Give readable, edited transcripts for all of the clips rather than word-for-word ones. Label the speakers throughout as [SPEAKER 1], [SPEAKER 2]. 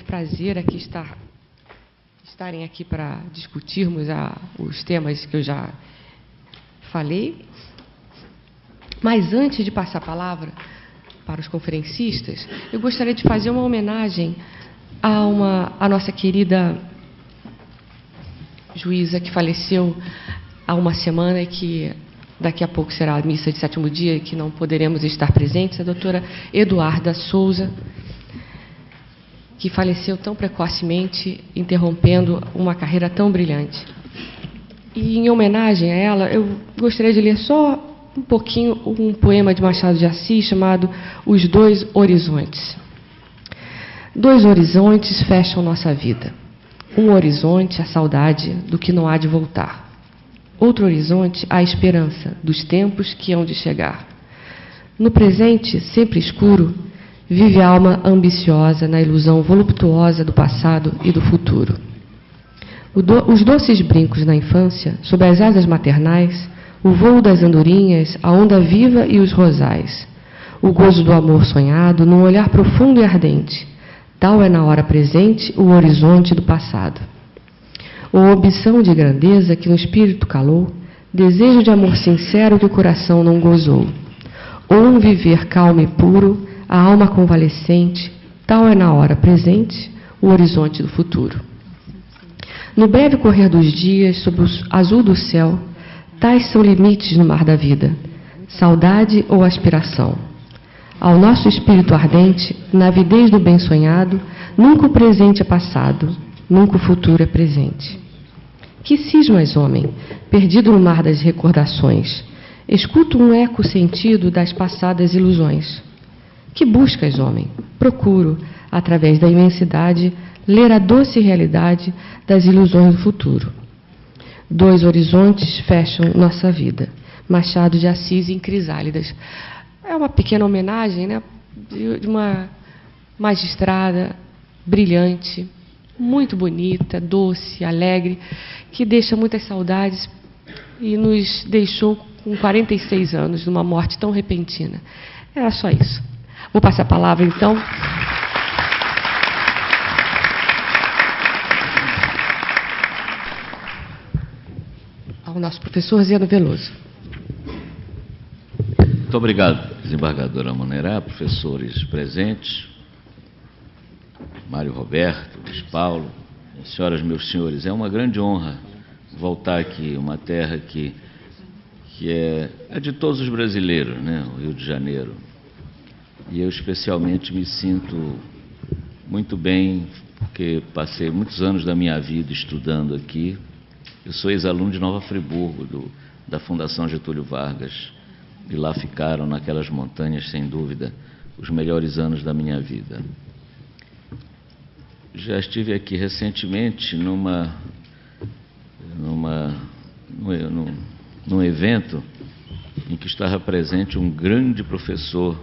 [SPEAKER 1] prazer aqui estarem aqui para discutirmos os temas que eu já falei. Mas antes de passar a palavra para os conferencistas, eu gostaria de fazer uma homenagem à nossa querida juíza que faleceu há uma semana e que daqui a pouco será a missa de sétimo dia e que não poderemos estar presentes, a doutora Eduarda Souza, que faleceu tão precocemente, interrompendo uma carreira tão brilhante. E, em homenagem a ela, eu gostaria de ler só um pouquinho um poema de Machado de Assis chamado Os Dois Horizontes. Dois horizontes fecham nossa vida. Um horizonte, a saudade do que não há de voltar. Outro horizonte, a esperança dos tempos que hão de chegar. No presente, sempre escuro, vive a alma ambiciosa na ilusão voluptuosa do passado e do futuro. Os doces brincos na infância, sob as asas maternais, o vôo das andorinhas, a onda viva e os rosais. O gozo do amor sonhado num olhar profundo e ardente. Tal é na hora presente o horizonte do passado. Ou ambição de grandeza que no espírito calou, desejo de amor sincero que o coração não gozou. Ou um viver calmo e puro, a alma convalescente, tal é na hora presente o horizonte do futuro. No breve correr dos dias, sob o azul do céu, tais são limites no mar da vida, saudade ou aspiração. Ao nosso espírito ardente, na avidez do bem sonhado, nunca o presente é passado, nunca o futuro é presente. Que cismas, homem, perdido no mar das recordações? Escuto um eco sentido das passadas ilusões. Que buscas, homem? Procuro, através da imensidade, ler a doce realidade das ilusões do futuro. Dois horizontes fecham nossa vida. Machado de Assis em Crisálidas. É uma pequena homenagem, né, de uma magistrada brilhante, muito bonita, doce, alegre, que deixa muitas saudades e nos deixou com 46 anos, numa morte tão repentina. Era só isso. Vou passar a palavra, então. Ao nosso professor Zeno Veloso.
[SPEAKER 2] Muito obrigado, desembargadora Monerá, professores presentes, Mário Roberto, Luiz Paulo, senhoras, meus senhores. É uma grande honra voltar aqui, uma terra que é de todos os brasileiros, né? O Rio de Janeiro. E eu especialmente me sinto muito bem, porque passei muitos anos da minha vida estudando aqui. Eu sou ex-aluno de Nova Friburgo, da Fundação Getúlio Vargas, e lá ficaram, naquelas montanhas, sem dúvida, os melhores anos da minha vida. Já estive aqui recentemente num evento em que estava presente um grande professor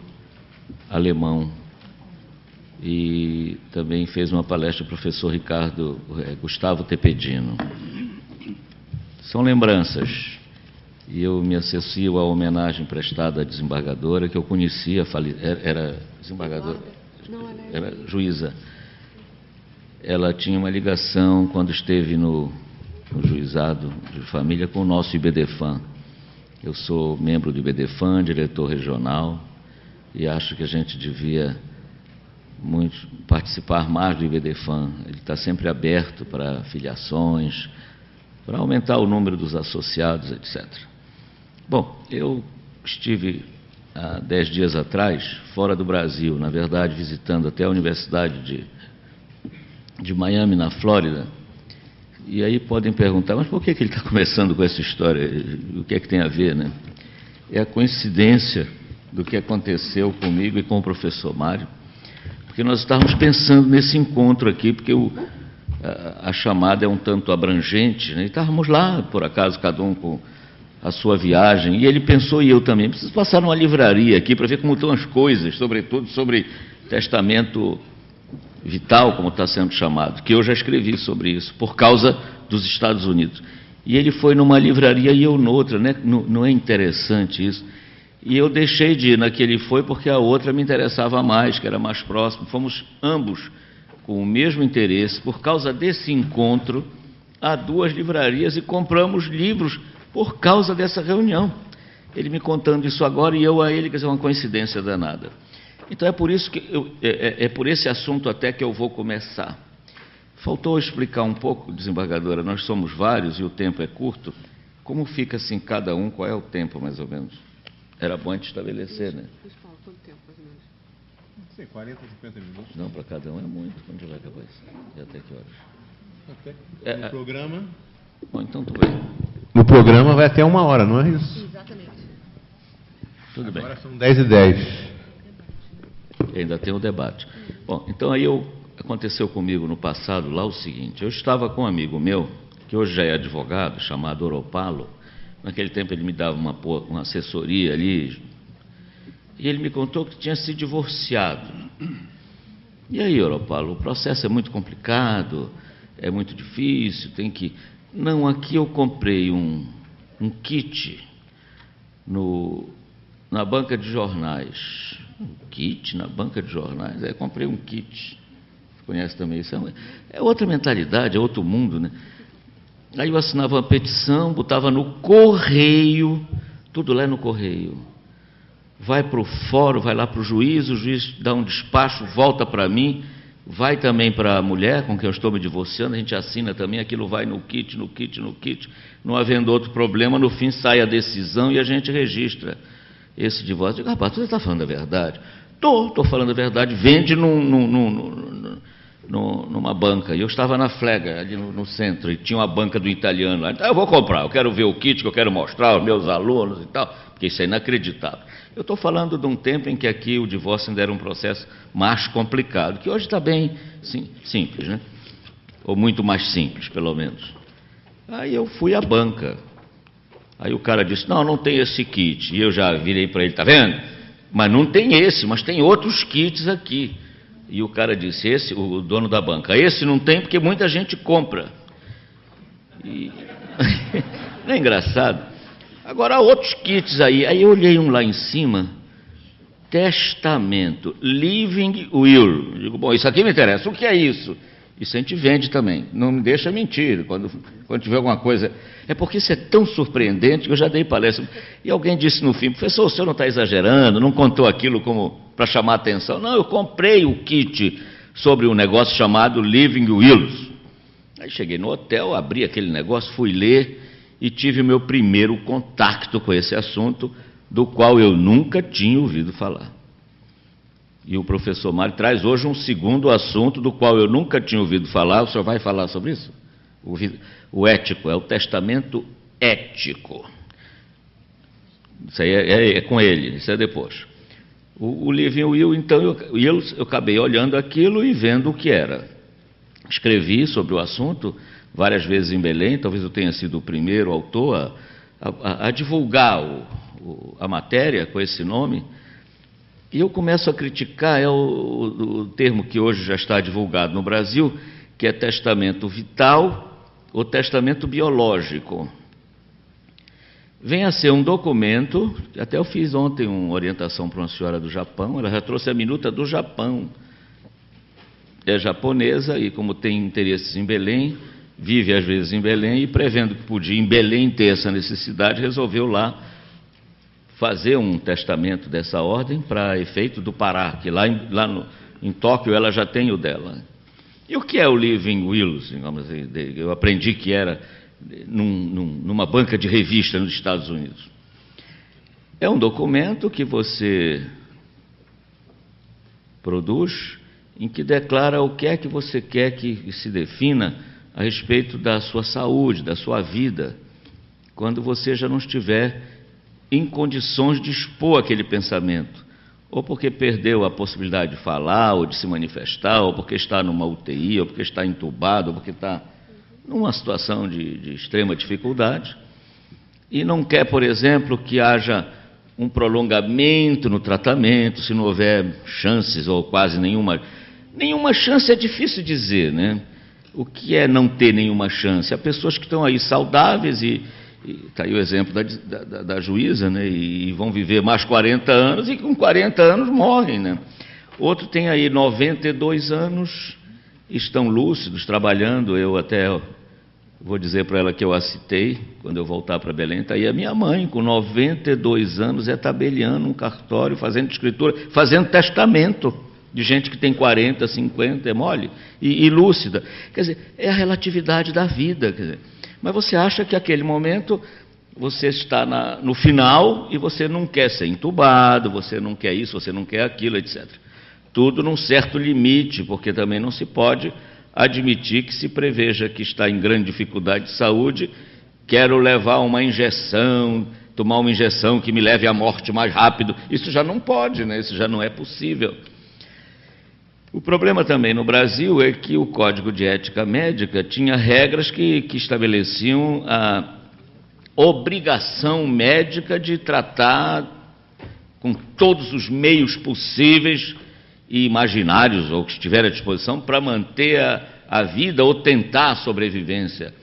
[SPEAKER 2] alemão e também fez uma palestra o professor Gustavo Tepedino. São lembranças. E eu me associo à homenagem prestada à desembargadora, que eu conhecia, era desembargadora, era juíza. Ela tinha uma ligação, quando esteve no juizado de família, com o nosso IBDFAM. Eu sou membro do IBDFAM, diretor regional, e acho que a gente devia participar mais do IBDFAM. Ele está sempre aberto para filiações, para aumentar o número dos associados, etc. Bom, eu estive há 10 dias atrás, fora do Brasil, na verdade, visitando até a Universidade de Miami, na Flórida, e aí podem perguntar, mas por que ele está começando com essa história? O que é que tem a ver, né? É a coincidência do que aconteceu comigo e com o professor Mário, porque nós estávamos pensando nesse encontro aqui, porque a chamada é um tanto abrangente, né? E estávamos lá, por acaso, cada um com a sua viagem, e ele pensou, e eu também, preciso passar numa livraria aqui para ver como estão as coisas, sobretudo sobre testamento vital, como está sendo chamado, que eu já escrevi sobre isso, por causa dos Estados Unidos. E ele foi numa livraria e eu noutra, né? Não é interessante isso? E eu deixei de ir na que ele foi porque a outra me interessava mais, que era mais próxima. Fomos ambos com o mesmo interesse, por causa desse encontro, a 2 livrarias e compramos livros por causa dessa reunião. Ele me contando isso agora e eu a ele, quer dizer, uma coincidência danada. Então é por isso que é por esse assunto até que eu vou começar. Faltou explicar um pouco, desembargadora, nós somos vários e o tempo é curto. Como fica assim cada um, qual é o tempo mais ou menos? Era bom a gente estabelecer, né?
[SPEAKER 3] Quanto tempo mais ou menos?
[SPEAKER 4] Sim, 40, 50 minutos.
[SPEAKER 2] Não, para cada um é muito. Quando vai acabar isso? E até que horas?
[SPEAKER 4] Até. No programa...
[SPEAKER 2] Bom, então tudo bem.
[SPEAKER 4] No programa vai até 1 hora, não é isso?
[SPEAKER 3] Exatamente.
[SPEAKER 2] Tudo bem.
[SPEAKER 4] Agora são 10h10.
[SPEAKER 2] E ainda tem o debate. Bom, então aí aconteceu comigo no passado lá o seguinte, eu estava com um amigo meu, que hoje já é advogado, chamado Oropalo. Naquele tempo ele me dava uma assessoria ali, e ele me contou que tinha se divorciado. E aí, Oropalo, o processo é muito complicado, é muito difícil, tem que... Não, aqui eu comprei um kit na banca de jornais. Um kit na banca de jornais? Aí comprei um kit. Você conhece também isso? É outra mentalidade, é outro mundo, né? Aí eu assinava uma petição, botava no correio, tudo lá no correio. Vai para o fórum, vai lá para o juiz dá um despacho, volta para mim, vai também para a mulher com quem eu estou me divorciando, a gente assina também, aquilo vai no kit, não havendo outro problema, no fim sai a decisão e a gente registra esse divórcio. Eu digo, rapaz, você está falando a verdade? Estou falando a verdade, vende numa banca. E eu estava na Flega, ali no centro, e tinha uma banca do italiano lá. Então, eu vou comprar, eu quero ver o kit que eu quero mostrar aos meus alunos e tal, porque isso é inacreditável. Eu estou falando de um tempo em que aqui o divórcio ainda era um processo mais complicado, que hoje está bem simples, né? Ou muito mais simples, pelo menos. Aí eu fui à banca. Aí o cara disse, não tem esse kit. E eu já virei para ele, está vendo? Mas não tem esse, mas tem outros kits aqui. E o cara disse, o dono da banca, esse não tem porque muita gente compra. E... não é engraçado? Agora há outros kits aí. Aí eu olhei um lá em cima, testamento, living will. Eu digo, bom, isso aqui me interessa. O que é isso? Isso a gente vende também. Não me deixa mentir quando tiver alguma coisa. É porque isso é tão surpreendente que eu já dei palestra. E alguém disse no fim, professor, o senhor não está exagerando, não contou aquilo como para chamar a atenção. Não, eu comprei o kit sobre um negócio chamado Living Wills. Aí cheguei no hotel, abri aquele negócio, fui ler e tive o meu primeiro contato com esse assunto, do qual eu nunca tinha ouvido falar. E o professor Mário traz hoje um segundo assunto do qual eu nunca tinha ouvido falar. O senhor vai falar sobre isso? O ético, é o testamento ético. Isso aí é com ele, isso é depois. O Living Will, então, eu acabei olhando aquilo e vendo o que era. Escrevi sobre o assunto várias vezes em Belém, talvez eu tenha sido o primeiro autor a divulgar a matéria com esse nome. E eu começo a criticar, o termo que hoje já está divulgado no Brasil, que é testamento vital ou testamento biológico. Vem a ser um documento, até eu fiz ontem uma orientação para uma senhora do Japão, ela já trouxe a minuta do Japão. É japonesa e, como tem interesses em Belém, vive às vezes em Belém e, prevendo que podia em Belém ter essa necessidade, resolveu lá fazer um testamento dessa ordem para efeito do Pará, que lá em Tóquio ela já tem o dela. E o que é o Living Wills? Eu aprendi que era numa banca de revista nos Estados Unidos. É um documento que você produz em que declara o que é que você quer que se defina a respeito da sua saúde, da sua vida, quando você já não estiver em condições de expor aquele pensamento, ou porque perdeu a possibilidade de falar, ou de se manifestar, ou porque está numa UTI, ou porque está entubado, ou porque está numa situação de extrema dificuldade, e não quer, por exemplo, que haja um prolongamento no tratamento, se não houver chances, ou quase nenhuma. Nenhuma chance é difícil dizer, né? O que é não ter nenhuma chance? Há pessoas que estão aí saudáveis e está aí o exemplo da juíza, né? E vão viver mais 40 anos e com 40 anos morrem, né? Outro tem aí 92 anos estão lúcidos, trabalhando. Eu até vou dizer para ela que eu a citei, quando eu voltar para Belém, está aí a minha mãe, com 92 anos, tabeliando um cartório, fazendo escritura, fazendo testamento de gente que tem 40, 50, é mole, e lúcida. Quer dizer, é a relatividade da vida. Quer dizer, mas você acha que aquele momento você está no final e você não quer ser entubado, você não quer isso, você não quer aquilo, etc. Tudo num certo limite, porque também não se pode admitir que se preveja que está em grande dificuldade de saúde, quero levar uma injeção, tomar uma injeção que me leve à morte mais rápido. Isso já não pode, né? Isso já não é possível. O problema também no Brasil é que o Código de Ética Médica tinha regras que estabeleciam a obrigação médica de tratar com todos os meios possíveis e imaginários, ou que estiver à disposição, para manter a vida ou tentar a sobrevivência.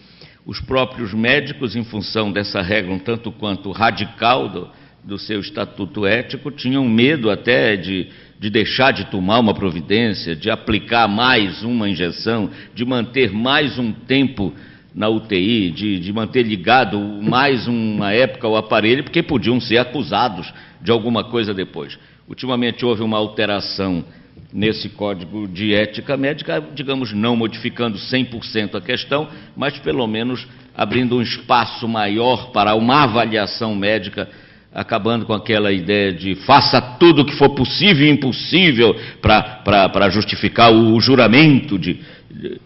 [SPEAKER 2] Os próprios médicos, em função dessa regra um tanto quanto radical do seu estatuto ético, tinham medo até de deixar de tomar uma providência, de aplicar mais uma injeção, de manter mais um tempo na UTI, de manter ligado mais uma época ao aparelho, porque podiam ser acusados de alguma coisa depois. Ultimamente houve uma alteração nesse Código de Ética Médica, digamos, não modificando 100% a questão, mas pelo menos abrindo um espaço maior para uma avaliação médica, acabando com aquela ideia de faça tudo o que for possível e impossível para justificar o juramento de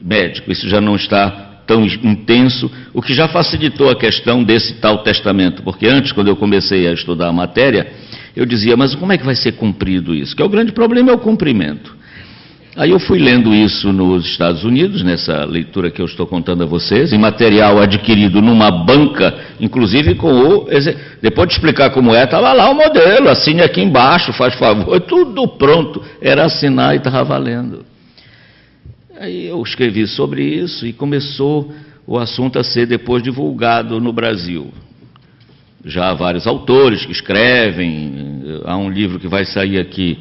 [SPEAKER 2] médico. Isso já não está tão intenso, o que já facilitou a questão desse tal testamento, porque antes, quando eu comecei a estudar a matéria, eu dizia, mas como é que vai ser cumprido isso? Que é o grande problema, é o cumprimento. Aí eu fui lendo isso nos Estados Unidos, nessa leitura que eu estou contando a vocês, em material adquirido numa banca, inclusive depois de explicar como estava lá o modelo, assine aqui embaixo, faz favor, tudo pronto, era assinar e estava valendo. Aí eu escrevi sobre isso e começou o assunto a ser depois divulgado no Brasil. Já há vários autores que escrevem, há um livro que vai sair aqui,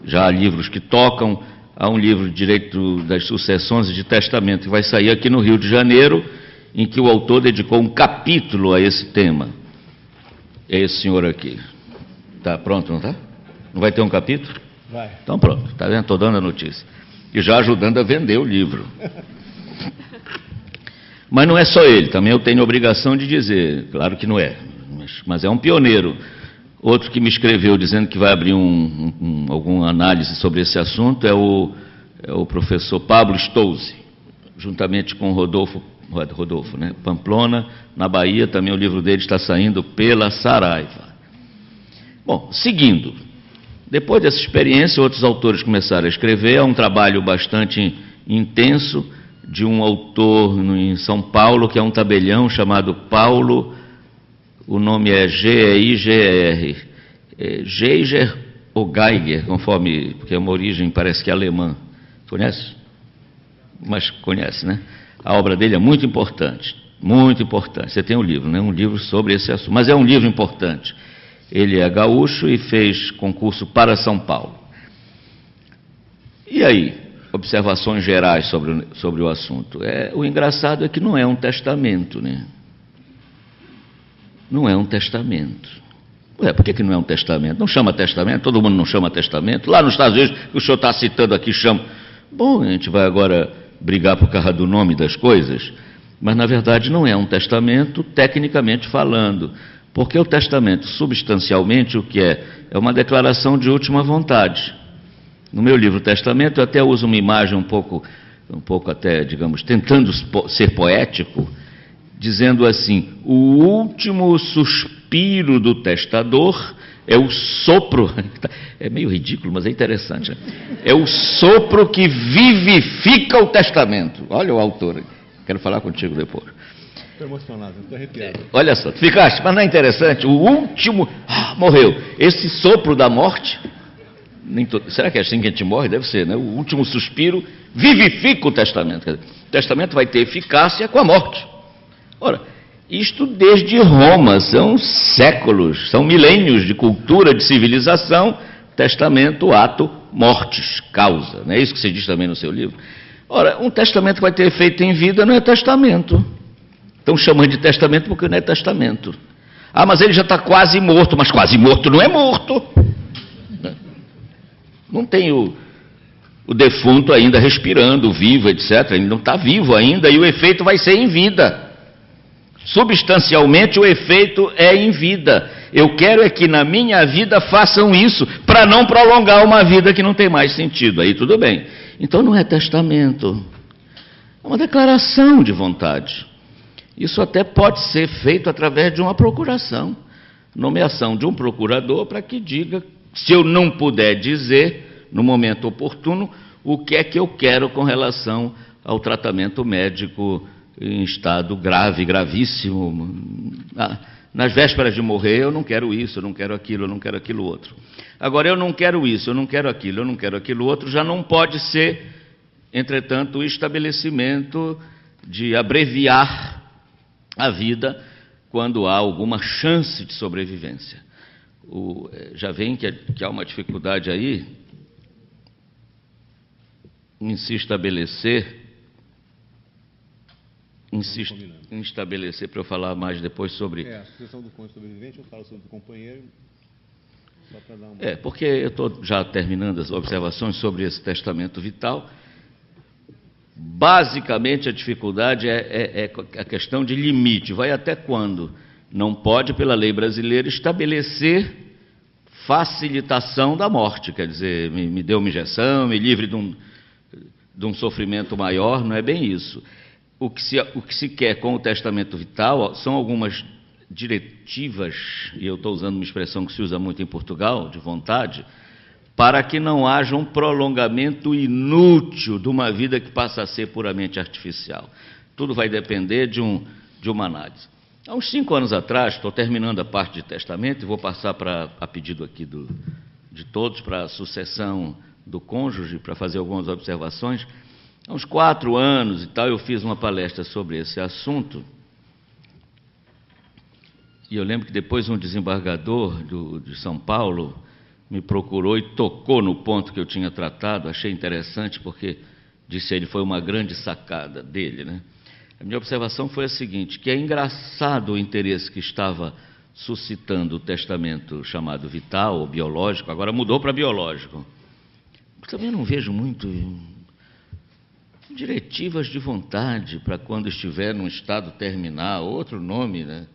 [SPEAKER 2] já há livros que tocam, há um livro de Direito das Sucessões e de Testamento que vai sair aqui no Rio de Janeiro, em que o autor dedicou um capítulo a esse tema. É esse senhor aqui. Está pronto, não está? Não vai ter um capítulo?
[SPEAKER 4] Vai.
[SPEAKER 2] Então pronto, está vendo? Estou dando a notícia. E já ajudando a vender o livro. Mas não é só ele, também eu tenho obrigação de dizer, claro que não é, mas é um pioneiro. Outro que me escreveu dizendo que vai abrir alguma análise sobre esse assunto é o professor Pablo Stolze, juntamente com Rodolfo, né, Pamplona, na Bahia, também o livro dele está saindo pela Saraiva. Bom, seguindo, depois dessa experiência, outros autores começaram a escrever, é um trabalho bastante intenso de um autor em São Paulo, que é um tabelião chamado Paulo, o nome é G-E-I-G-E-R, Geiger ou Geiger, conforme, porque é uma origem, parece que é alemã. Conhece? Mas conhece, né? A obra dele é muito importante, muito importante. Você tem um livro, né? Um livro sobre esse assunto, mas é um livro importante. Ele é gaúcho e fez concurso para São Paulo. E aí, observações gerais sobre o assunto. O engraçado é que não é um testamento, né? Não é um testamento. Ué, por que não é um testamento? Não chama testamento? Todo mundo não chama testamento? Lá nos Estados Unidos, que o senhor está citando aqui, chama. Bom, a gente vai agora brigar por causa do nome das coisas, mas na verdade não é um testamento, tecnicamente falando. Porque o testamento, substancialmente, o que é? É uma declaração de última vontade. No meu livro Testamento, eu até uso uma imagem um pouco até, digamos, tentando ser poético, dizendo assim, o último suspiro do testador é o sopro, é meio ridículo, mas é interessante, né? É o sopro que vivifica o testamento. Olha o autor, quero falar contigo depois.
[SPEAKER 4] Estou emocionado, estou arrepiado.
[SPEAKER 2] Olha só, tu ficaste, mas não é interessante? O último, morreu. Esse sopro da morte, será que é assim que a gente morre? Deve ser, né? O último suspiro vivifica o testamento. O testamento vai ter eficácia com a morte. Ora, isto desde Roma, são séculos, são milênios de cultura, de civilização, testamento, ato, mortis, causa. Não é isso que você diz também no seu livro? Ora, um testamento que vai ter efeito em vida não é testamento. Estão chamando de testamento porque não é testamento. Ah, mas ele já está quase morto. Mas quase morto não é morto. Não tem o defunto ainda respirando, vivo, etc. Ele não está vivo ainda e o efeito vai ser em vida. Substancialmente o efeito é em vida. Eu quero é que na minha vida façam isso para não prolongar uma vida que não tem mais sentido. Aí tudo bem. Então não é testamento. É uma declaração de vontade. Isso até pode ser feito através de uma procuração. Nomeação de um procurador para que diga, se eu não puder dizer, no momento oportuno, o que é que eu quero com relação ao tratamento médico em estado grave, gravíssimo. Nas vésperas de morrer, eu não quero isso, eu não quero aquilo, eu não quero aquilo outro. Agora, eu não quero isso, eu não quero aquilo, eu não quero aquilo outro, já não pode ser, entretanto, o estabelecimento de abreviar a vida quando há alguma chance de sobrevivência. Já vem que há uma dificuldade aí em se estabelecer, para eu falar mais depois sobre...
[SPEAKER 4] a sucessão do cônjuge sobrevivente, eu falo sobre o companheiro, só para dar uma...
[SPEAKER 2] porque eu estou já terminando as observações sobre esse testamento vital. Basicamente, a dificuldade é a questão de limite. Vai até quando? Não pode, pela lei brasileira, estabelecer facilitação da morte. Quer dizer, me dê uma injeção, me livre de um sofrimento maior, não é bem isso. O que se quer com o testamento vital são algumas diretivas, e eu estou usando uma expressão que se usa muito em Portugal, de vontade, para que não haja um prolongamento inútil de uma vida que passa a ser puramente artificial. Tudo vai depender de uma análise. Há uns 5 anos atrás, estou terminando a parte de testamento e vou passar a pedido aqui de todos para a sucessão do cônjuge, para fazer algumas observações. Há uns 4 anos e tal, eu fiz uma palestra sobre esse assunto. E eu lembro que depois um desembargador de São Paulo me procurou e tocou no ponto que eu tinha tratado. Achei interessante porque, disse ele, foi uma grande sacada dele, né? A minha observação foi a seguinte, que é engraçado o interesse que estava suscitando o testamento chamado vital ou biológico, agora mudou para biológico. Também não vejo muito diretivas de vontade para quando estiver num estado terminal, outro nome, né?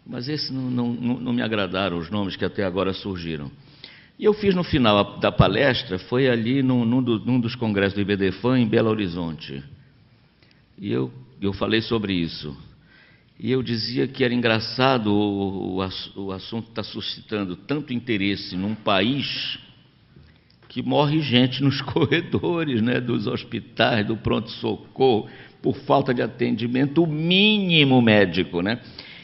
[SPEAKER 2] Mas esse não me agradaram os nomes que até agora surgiram. E eu fiz no final da palestra, foi ali num dos congressos do IBDFAM em Belo Horizonte. E eu falei sobre isso. E eu dizia que era engraçado o assunto está suscitando tanto interesse num país que morre gente nos corredores, né, dos hospitais, do pronto-socorro, por falta de atendimento mínimo médico, né?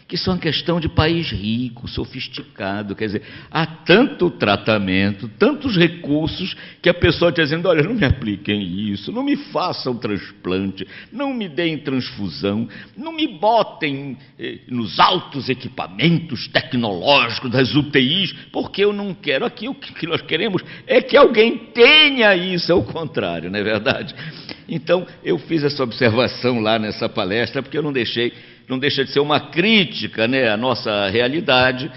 [SPEAKER 2] Que isso é uma questão de país rico, sofisticado, quer dizer, há tanto tratamento, tantos recursos, que a pessoa está dizendo, olha, não me apliquem isso, não me façam transplante, não me deem transfusão, não me botem nos altos equipamentos tecnológicos das UTIs, porque eu não quero. Aqui o que nós queremos é que alguém tenha isso, é o contrário, não é verdade? Então, eu fiz essa observação lá nessa palestra, porque eu não deixa de ser uma crítica, né, à nossa realidade,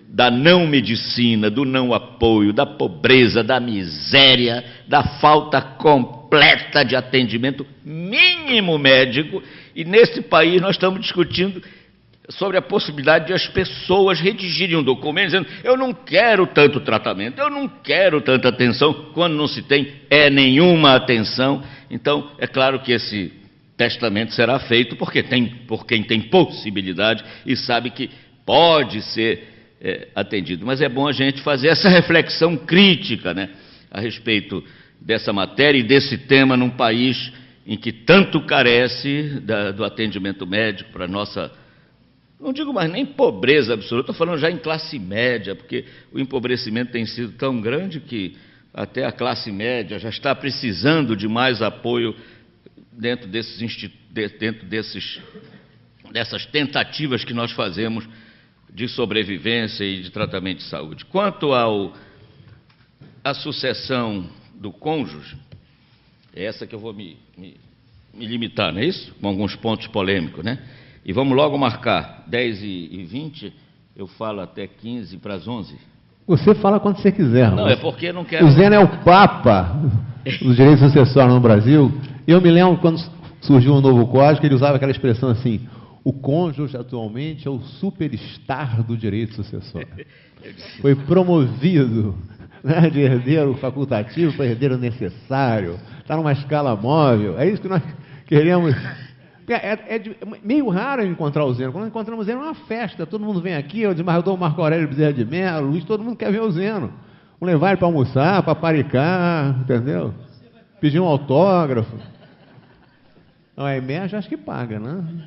[SPEAKER 2] da não medicina, do não apoio, da pobreza, da miséria, da falta completa de atendimento mínimo médico. E nesse país nós estamos discutindo sobre a possibilidade de as pessoas redigirem um documento dizendo, eu não quero tanto tratamento, eu não quero tanta atenção, quando não se tem nenhuma atenção. Então, é claro que esse testamento será feito por quem tem possibilidade e sabe que pode ser atendido. Mas é bom a gente fazer essa reflexão crítica, né, a respeito dessa matéria e desse tema num país em que tanto carece do atendimento médico para nossa, não digo mais nem pobreza absoluta, estou falando já em classe média, porque o empobrecimento tem sido tão grande que até a classe média já está precisando de mais apoio dentro dessas tentativas que nós fazemos de sobrevivência e de tratamento de saúde. Quanto à sucessão do cônjuge, É essa que eu vou me limitar, não é isso? Com alguns pontos polêmicos, né? E vamos logo marcar 10h20, eu falo até 15 para as 11.
[SPEAKER 3] Você fala quando você quiser.
[SPEAKER 2] Não, é porque eu não quero...
[SPEAKER 3] O Zeno é o papa dos direitos sucessórios no Brasil. Eu me lembro quando surgiu um novo código, ele usava aquela expressão assim: o cônjuge atualmente é o superstar do direito sucessório. Foi promovido, né, de herdeiro facultativo para herdeiro necessário. Está numa escala móvel. É isso que nós queremos. É meio raro encontrar o Zeno. Quando encontramos o Zeno é uma festa. Todo mundo vem aqui, o desembargador Marco Aurélio Bezerra de Mello, Luiz, todo mundo quer ver o Zeno. Vamos levar ele para almoçar, para paricar, entendeu? Pedir um autógrafo. Não, a EMERJ acho que paga, né?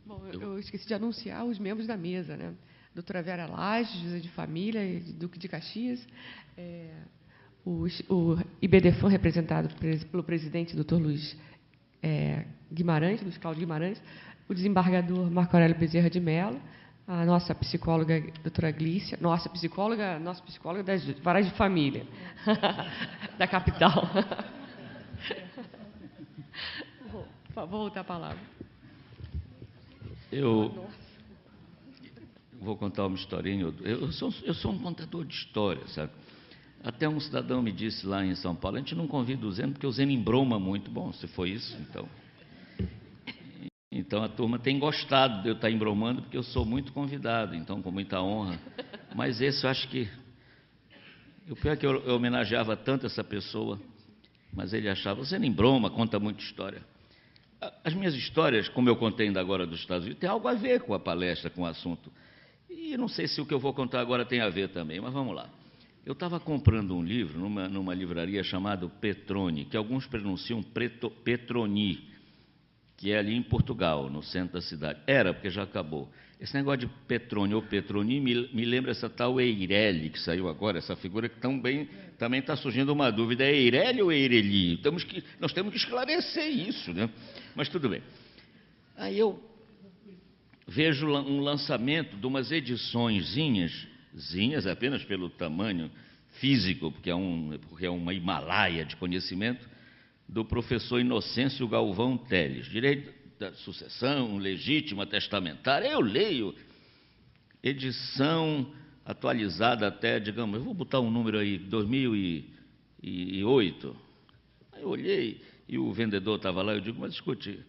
[SPEAKER 1] Bom, eu esqueci de anunciar os membros da mesa, né? Doutora Vera Lage, juíza de família, Duque de Caxias, o IBDFAN, representado pelo presidente, doutor Luiz Guimarães, Luiz Cláudio Guimarães, o desembargador Marco Aurélio Bezerra de Mello, a nossa psicóloga, doutora Glícia, nossa psicóloga das varas de família, da capital. Por favor, voltar a palavra.
[SPEAKER 2] Eu vou contar uma historinha. Eu sou um contador de histórias, sabe? Até um cidadão me disse lá em São Paulo: a gente não convida o Zeno porque o Zeno embroma muito. Bom, se foi isso, então a turma tem gostado de eu estar embromando, porque eu sou muito convidado, então com muita honra. Mas esse eu acho que... O pior é que eu homenageava tanto essa pessoa, mas ele achava: você não embroma, conta muita história. As minhas histórias, como eu contei ainda agora dos Estados Unidos, tem algo a ver com a palestra, com o assunto. E não sei se o que eu vou contar agora tem a ver também, mas vamos lá. Eu estava comprando um livro numa livraria chamada Petroni, que alguns pronunciam Petroni, que é ali em Portugal, no centro da cidade. Era, porque já acabou. Esse negócio de Petroni ou Petroni me lembra essa tal Eireli, que saiu agora, essa figura que também está surgindo uma dúvida: é Eireli ou Eireli? Nós temos que esclarecer isso, né? Mas tudo bem. Aí eu vejo um lançamento de umas ediçõezinhas apenas pelo tamanho físico, porque é uma Himalaia de conhecimento, do professor Inocêncio Galvão Teles, direito da sucessão legítima testamentária. Eu leio, edição atualizada até, digamos, eu vou botar um número aí, 2008. Aí eu olhei e o vendedor estava lá, eu digo: mas escute,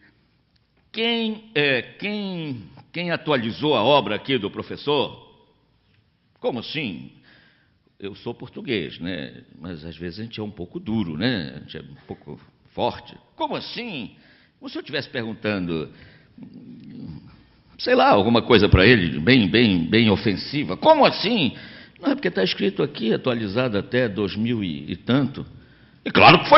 [SPEAKER 2] quem atualizou a obra aqui do professor? Como assim? Eu sou português, né? Mas às vezes a gente é um pouco duro, né? A gente é um pouco forte. Como assim? Como se eu estivesse perguntando, sei lá, alguma coisa para ele bem ofensiva. Como assim? Não, é porque está escrito aqui, atualizado até 2000 e tanto. E claro que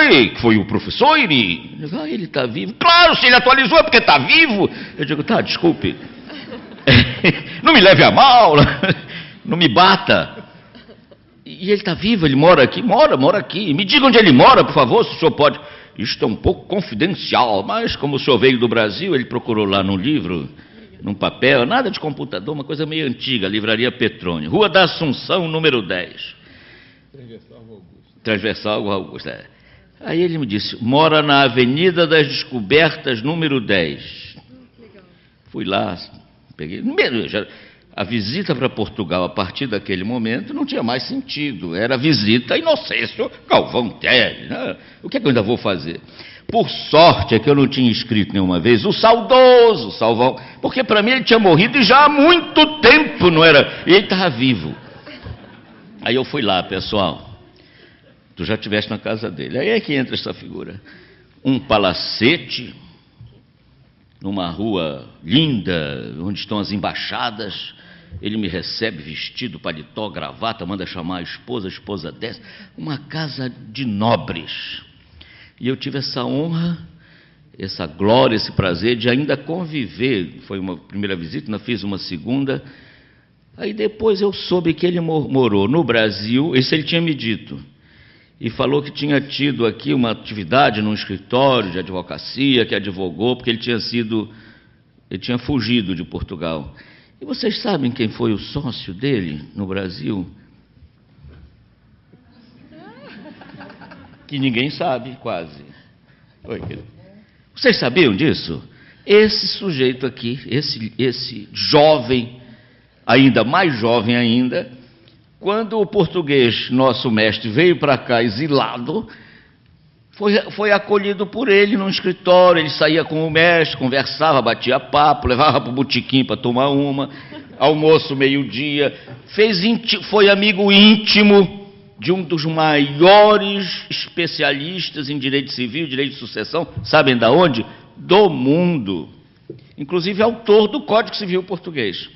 [SPEAKER 2] foi o professor, ele está vivo. Claro, se ele atualizou é porque está vivo. Eu digo: tá, desculpe. Não me leve a mal, não me bata. E ele está vivo, ele mora aqui? Mora aqui. Me diga onde ele mora, por favor, se o senhor pode. Isto é um pouco confidencial, mas como o senhor veio do Brasil, ele procurou lá no livro, num papel, nada de computador, uma coisa meio antiga, Livraria Petroni, Rua da Assunção, número 10. Transversal Rua Augusta. Aí ele me disse: mora na Avenida das Descobertas, número 10. Fui lá, peguei... A visita para Portugal, a partir daquele momento, não tinha mais sentido. Era visita a Inocêncio Galvão Teles, né? O que é que eu ainda vou fazer? Por sorte é que eu não tinha escrito nenhuma vez o saudoso Salvão, porque para mim ele tinha morrido e já há muito tempo não era. E ele estava vivo. Aí eu fui lá: pessoal, tu já estiveste na casa dele. Aí é que entra essa figura. Um palacete, numa rua linda, onde estão as embaixadas. Ele me recebe vestido, paletó, gravata, manda chamar a esposa desce. Uma casa de nobres. E eu tive essa honra, essa glória, esse prazer de ainda conviver. Foi uma primeira visita, ainda fiz uma segunda. Aí depois eu soube que ele morou no Brasil, isso ele tinha me dito. E falou que tinha tido aqui uma atividade num escritório de advocacia, que advogou, porque ele tinha fugido de Portugal. E vocês sabem quem foi o sócio dele no Brasil? que ninguém sabe, quase. Oi, querido. Vocês sabiam disso? Esse sujeito aqui, esse jovem, ainda mais jovem ainda, quando o português, nosso mestre, veio para cá exilado, foi acolhido por ele num escritório. Ele saía com o mestre, conversava, batia papo, levava para o botequim para tomar uma, almoço meio-dia, foi amigo íntimo de um dos maiores especialistas em direito civil, direito de sucessão, sabem de onde? Do mundo. Inclusive autor do Código Civil Português.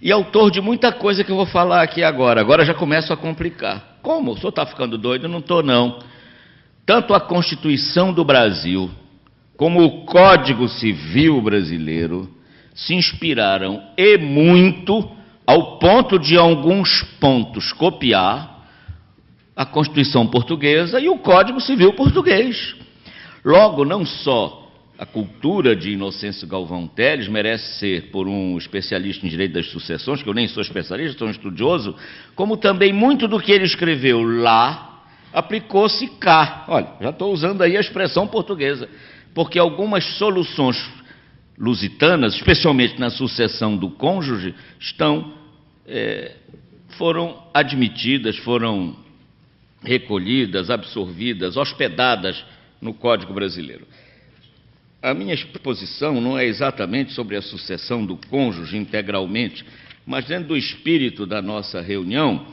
[SPEAKER 2] E autor de muita coisa que eu vou falar aqui agora. Agora já começo a complicar. Como? O senhor está ficando doido? Não estou, não. Tanto a Constituição do Brasil como o Código Civil brasileiro se inspiraram, e muito, ao ponto de alguns pontos copiar a Constituição portuguesa e o Código Civil português. Logo, não só a cultura de Inocêncio Galvão Teles merece ser por um especialista em direito das sucessões, que eu nem sou especialista, sou um estudioso, como também muito do que ele escreveu lá aplicou-se cá. Olha, já estou usando aí a expressão portuguesa, porque algumas soluções lusitanas, especialmente na sucessão do cônjuge, foram admitidas, foram recolhidas, absorvidas, hospedadas no Código Brasileiro. A minha exposição não é exatamente sobre a sucessão do cônjuge integralmente, mas dentro do espírito da nossa reunião,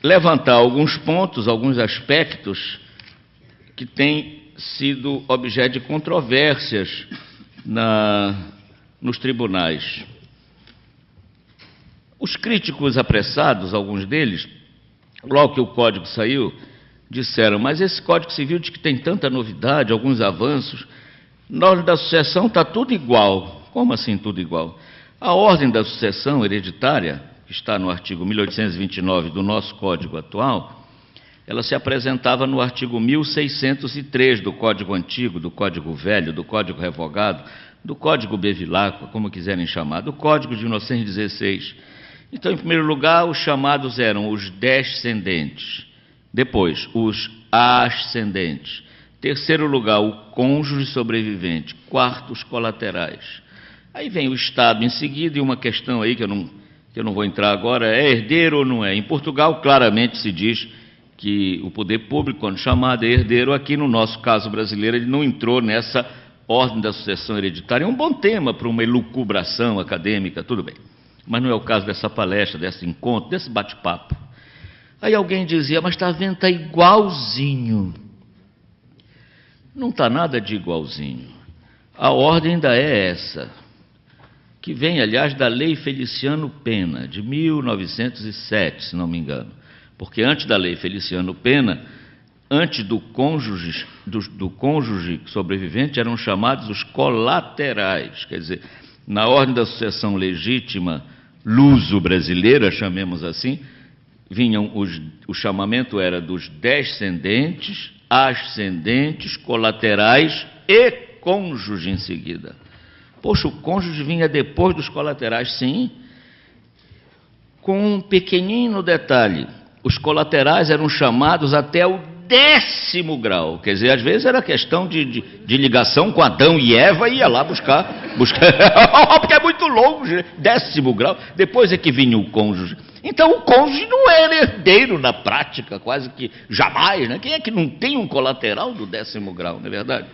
[SPEAKER 2] levantar alguns pontos, alguns aspectos que têm sido objeto de controvérsias nos tribunais. Os críticos apressados, alguns deles, logo que o Código saiu, disseram: mas esse Código Civil diz que tem tanta novidade, alguns avanços. Na ordem da sucessão está tudo igual. Como assim tudo igual? A ordem da sucessão hereditária, que está no artigo 1829 do nosso Código atual, ela se apresentava no artigo 1603 do Código Antigo, do Código Velho, do Código Revogado, do Código Bevilacqua, como quiserem chamar, do Código de 1916. Então, em primeiro lugar, os chamados eram os descendentes, depois os ascendentes, terceiro lugar, o cônjuge sobrevivente, quarto, os colaterais. Aí vem o Estado em seguida, e uma questão aí que eu não vou entrar agora, é herdeiro ou não é? Em Portugal, claramente se diz que o poder público, quando chamado, é herdeiro. Aqui, no nosso caso brasileiro, ele não entrou nessa ordem da sucessão hereditária. É um bom tema para uma elucubração acadêmica, tudo bem. Mas não é o caso dessa palestra, desse encontro, desse bate-papo. Aí alguém dizia: mas está vendo, está igualzinho. Não está nada de igualzinho. A ordem ainda é essa, que vem, aliás, da Lei Feliciano Pena, de 1907, se não me engano. Porque antes da Lei Feliciano Pena, antes do cônjuge sobrevivente, eram chamados os colaterais. Quer dizer, na ordem da sucessão legítima luso-brasileira, chamemos assim, vinham o chamamento era dos descendentes, ascendentes, colaterais e cônjuge em seguida. Poxa, o cônjuge vinha depois dos colaterais, sim, com um pequenino detalhe: os colaterais eram chamados até o 10º grau, quer dizer, às vezes era questão de ligação com Adão e Eva, e ia lá buscar porque é muito longe, 10º grau, depois é que vinha o cônjuge. Então o cônjuge não era herdeiro na prática, quase que jamais, né? Quem é que não tem um colateral do 10º grau, não é verdade?